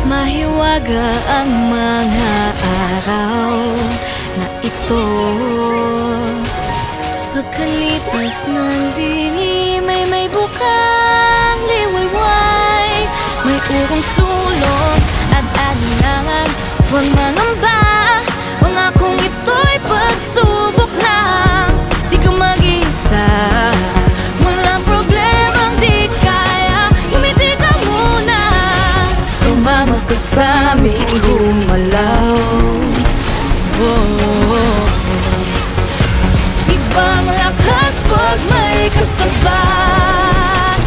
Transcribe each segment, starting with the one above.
Mahiwaga ang mga araw na ito. Pagkalipas ng dilim ay may bukang liwayway. May urong sulong at alinlangan. Huwag mangamba, pangakong ito'y pagsubok lang. Di ka mag-isa, walang problemang di kaya. Lumiti ka muna, sumama ka sa'ming gumalaw. Ibang lakas pag may kasabay.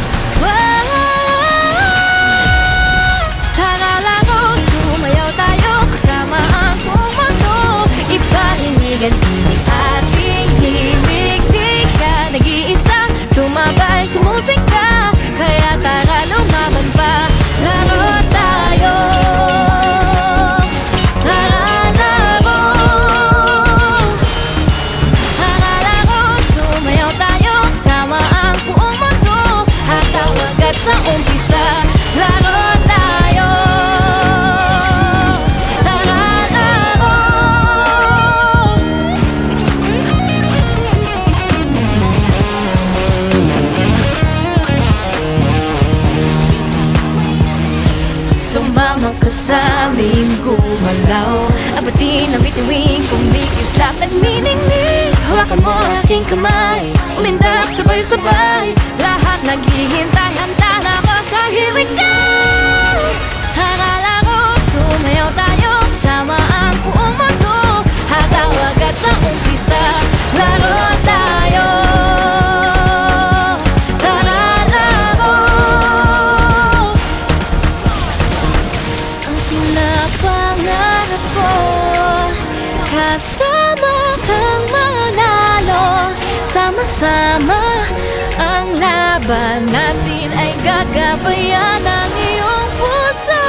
Tara laro, sumayaw tayo kasama ang buong mundo. Ipahinigan tinig ating himig. Di ka nag-iisa, sumabay, sumusika. Kaya tara lumaban pa, laro tayo. Sa umpisa, laro tayo. Tara laro. Sumama ka sa'ming gumalaw. Abatin ang bituin, kumikislap at niningning. Hawakan mo aking kamay, umindak sabay-sabay. Lahat naghihintay, handa na ako sa here we go. Tara laro, sumayaw tayo kasama ang buong mundo. Hataw agad sa umpisa, laro tayo. Tara laro. Ang pinapangarap ko, kasama kang manalo. Sama-sama ang laban natin ay gagabayan ng iyong puso.